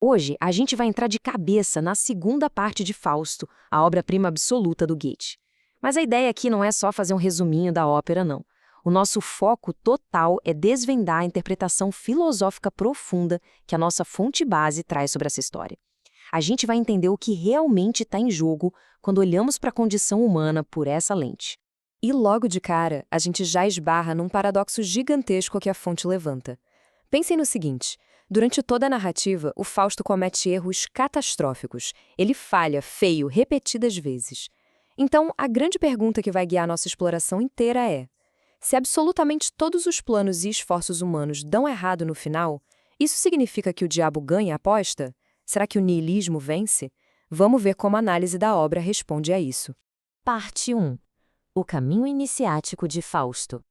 Hoje, a gente vai entrar de cabeça na segunda parte de Fausto, a obra-prima absoluta do Goethe. Mas a ideia aqui não é só fazer um resuminho da ópera, não. O nosso foco total é desvendar a interpretação filosófica profunda que a nossa fonte base traz sobre essa história. A gente vai entender o que realmente está em jogo quando olhamos para a condição humana por essa lente. E logo de cara, a gente já esbarra num paradoxo gigantesco que a fonte levanta. Pensem no seguinte: durante toda a narrativa, o Fausto comete erros catastróficos. Ele falha feio repetidas vezes. Então, a grande pergunta que vai guiar nossa exploração inteira é: se absolutamente todos os planos e esforços humanos dão errado no final, isso significa que o diabo ganha a aposta? Será que o niilismo vence? Vamos ver como a análise da obra responde a isso. Parte 1. O caminho iniciático de Fausto.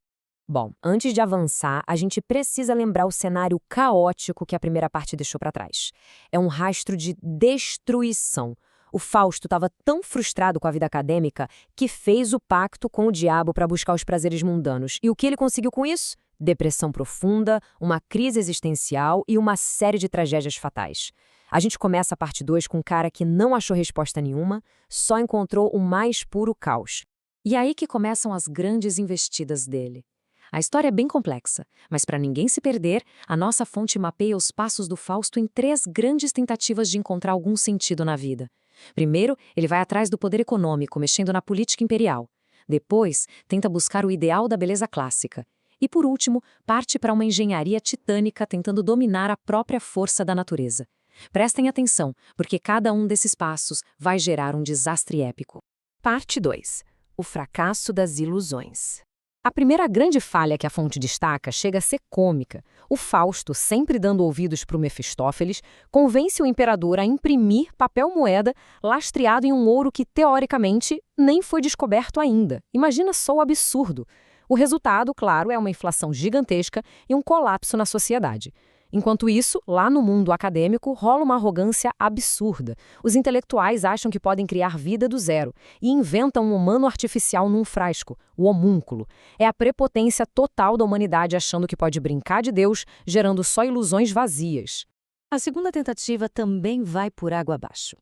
Bom, antes de avançar, a gente precisa lembrar o cenário caótico que a primeira parte deixou para trás. É um rastro de destruição. O Fausto estava tão frustrado com a vida acadêmica que fez o pacto com o diabo para buscar os prazeres mundanos. E o que ele conseguiu com isso? Depressão profunda, uma crise existencial e uma série de tragédias fatais. A gente começa a parte 2 com um cara que não achou resposta nenhuma, só encontrou o mais puro caos. E aí que começam as grandes investidas dele. A história é bem complexa, mas para ninguém se perder, a nossa fonte mapeia os passos do Fausto em 3 grandes tentativas de encontrar algum sentido na vida. Primeiro, ele vai atrás do poder econômico, mexendo na política imperial. Depois, tenta buscar o ideal da beleza clássica. E por último, parte para uma engenharia titânica tentando dominar a própria força da natureza. Prestem atenção, porque cada um desses passos vai gerar um desastre épico. Parte 2. O fracasso das ilusões. A primeira grande falha que a fonte destaca chega a ser cômica. O Fausto, sempre dando ouvidos para o Mefistófeles, convence o imperador a imprimir papel-moeda lastreado em um ouro que, teoricamente, nem foi descoberto ainda. Imagina só o absurdo. O resultado, claro, é uma inflação gigantesca e um colapso na sociedade. Enquanto isso, lá no mundo acadêmico, rola uma arrogância absurda. Os intelectuais acham que podem criar vida do zero e inventam um humano artificial num frasco, o homúnculo. É a prepotência total da humanidade achando que pode brincar de Deus, gerando só ilusões vazias. A segunda tentativa também vai por água abaixo.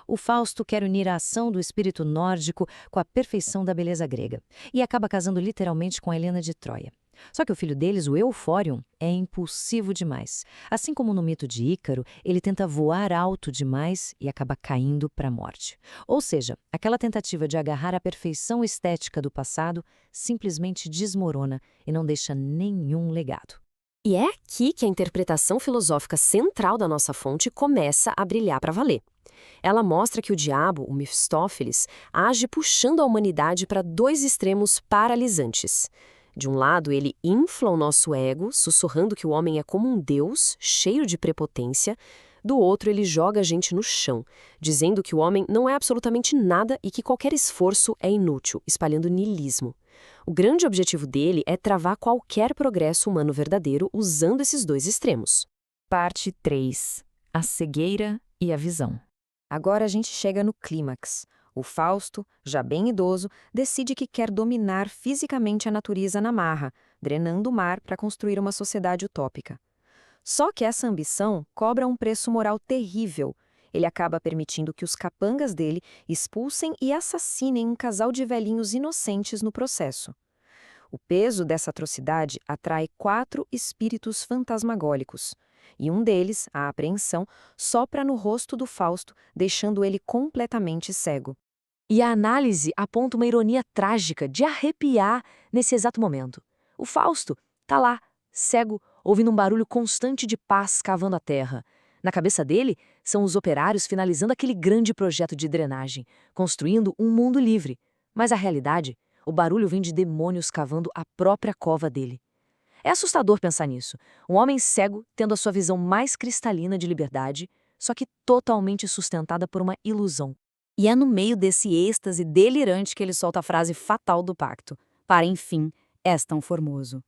O Fausto quer unir a ação do espírito nórdico com a perfeição da beleza grega e acaba casando literalmente com a Helena de Troia. Só que o filho deles, o Eufórion, é impulsivo demais. Assim como no mito de Ícaro, ele tenta voar alto demais e acaba caindo para a morte. Ou seja, aquela tentativa de agarrar a perfeição estética do passado simplesmente desmorona e não deixa nenhum legado. E é aqui que a interpretação filosófica central da nossa fonte começa a brilhar para valer. Ela mostra que o diabo, o Mefistófeles, age puxando a humanidade para 2 extremos paralisantes. De um lado, ele infla o nosso ego, sussurrando que o homem é como um deus, cheio de prepotência. Do outro, ele joga a gente no chão, dizendo que o homem não é absolutamente nada e que qualquer esforço é inútil, espalhando niilismo. O grande objetivo dele é travar qualquer progresso humano verdadeiro usando esses 2 extremos. Parte 3. A cegueira e a visão. Agora a gente chega no clímax. O Fausto, já bem idoso, decide que quer dominar fisicamente a natureza na marra, drenando o mar para construir uma sociedade utópica. Só que essa ambição cobra um preço moral terrível. Ele acaba permitindo que os capangas dele expulsem e assassinem um casal de velhinhos inocentes no processo. O peso dessa atrocidade atrai 4 espíritos fantasmagóricos, e um deles, a apreensão, sopra no rosto do Fausto, deixando ele completamente cego. E a análise aponta uma ironia trágica de arrepiar nesse exato momento. O Fausto está lá, cego, ouvindo um barulho constante de pás cavando a terra. Na cabeça dele, são os operários finalizando aquele grande projeto de drenagem, construindo um mundo livre. Mas a realidade, o barulho vem de demônios cavando a própria cova dele. É assustador pensar nisso. Um homem cego tendo a sua visão mais cristalina de liberdade, só que totalmente sustentada por uma ilusão. E é no meio desse êxtase delirante que ele solta a frase fatal do pacto: para, enfim, és tão formoso.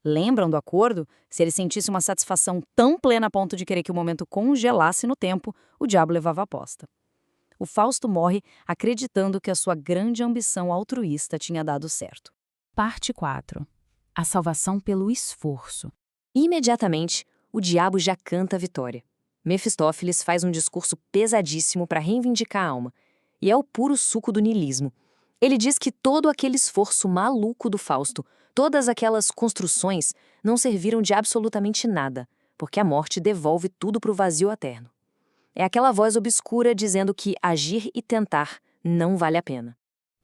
Lembram do acordo? Se ele sentisse uma satisfação tão plena a ponto de querer que o momento congelasse no tempo, o diabo levava a aposta. O Fausto morre acreditando que a sua grande ambição altruísta tinha dado certo. Parte 4. A salvação pelo esforço. Imediatamente, o diabo já canta a vitória. Mefistófeles faz um discurso pesadíssimo para reivindicar a alma, e é o puro suco do niilismo. Ele diz que todo aquele esforço maluco do Fausto, todas aquelas construções, não serviram de absolutamente nada, porque a morte devolve tudo para o vazio eterno. É aquela voz obscura dizendo que agir e tentar não vale a pena.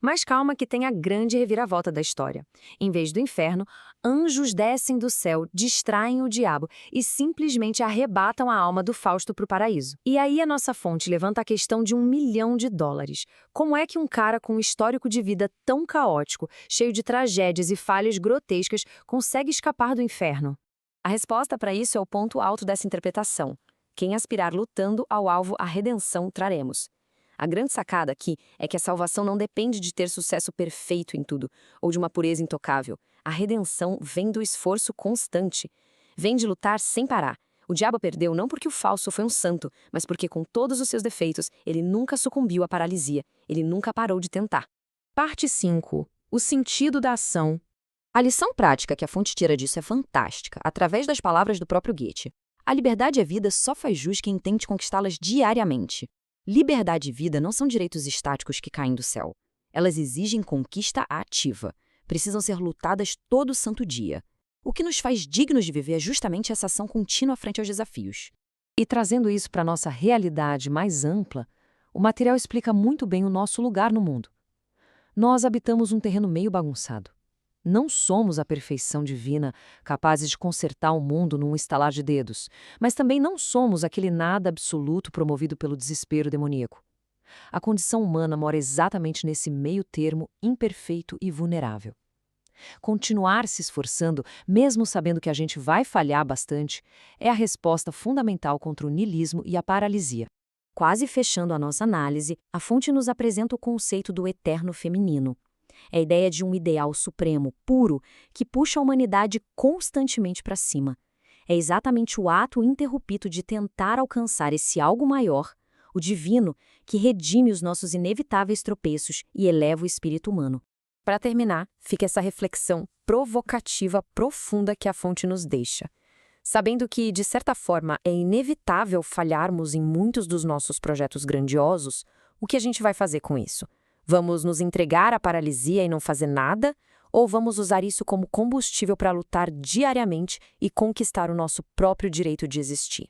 Mas calma que tem a grande reviravolta da história. Em vez do inferno, anjos descem do céu, distraem o diabo e simplesmente arrebatam a alma do Fausto para o paraíso. E aí a nossa fonte levanta a questão de $1 milhão. Como é que um cara com um histórico de vida tão caótico, cheio de tragédias e falhas grotescas, consegue escapar do inferno? A resposta para isso é o ponto alto dessa interpretação. Quem aspirar lutando ao alvo, a redenção traremos. A grande sacada aqui é que a salvação não depende de ter sucesso perfeito em tudo, ou de uma pureza intocável. A redenção vem do esforço constante. Vem de lutar sem parar. O diabo perdeu não porque o falso foi um santo, mas porque com todos os seus defeitos, ele nunca sucumbiu à paralisia. Ele nunca parou de tentar. Parte 5. O sentido da ação. A lição prática que a fonte tira disso é fantástica, através das palavras do próprio Goethe. A liberdade e a vida só faz jus quem tente conquistá-las diariamente. Liberdade e vida não são direitos estáticos que caem do céu. Elas exigem conquista ativa. Precisam ser lutadas todo santo dia. O que nos faz dignos de viver é justamente essa ação contínua frente aos desafios. E trazendo isso para a nossa realidade mais ampla, o material explica muito bem o nosso lugar no mundo. Nós habitamos um terreno meio bagunçado. Não somos a perfeição divina, capazes de consertar o mundo num estalar de dedos, mas também não somos aquele nada absoluto promovido pelo desespero demoníaco. A condição humana mora exatamente nesse meio termo imperfeito e vulnerável. Continuar se esforçando, mesmo sabendo que a gente vai falhar bastante, é a resposta fundamental contra o niilismo e a paralisia. Quase fechando a nossa análise, a fonte nos apresenta o conceito do eterno feminino. É a ideia de um ideal supremo, puro, que puxa a humanidade constantemente para cima. É exatamente o ato ininterrupto de tentar alcançar esse algo maior, o divino, que redime os nossos inevitáveis tropeços e eleva o espírito humano. Para terminar, fica essa reflexão provocativa profunda que a fonte nos deixa. Sabendo que, de certa forma, é inevitável falharmos em muitos dos nossos projetos grandiosos, o que a gente vai fazer com isso? Vamos nos entregar à paralisia e não fazer nada? Ou vamos usar isso como combustível para lutar diariamente e conquistar o nosso próprio direito de existir?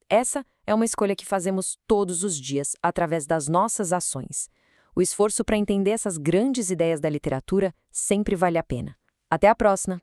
Essa é uma escolha que fazemos todos os dias, através das nossas ações. O esforço para entender essas grandes ideias da literatura sempre vale a pena. Até a próxima!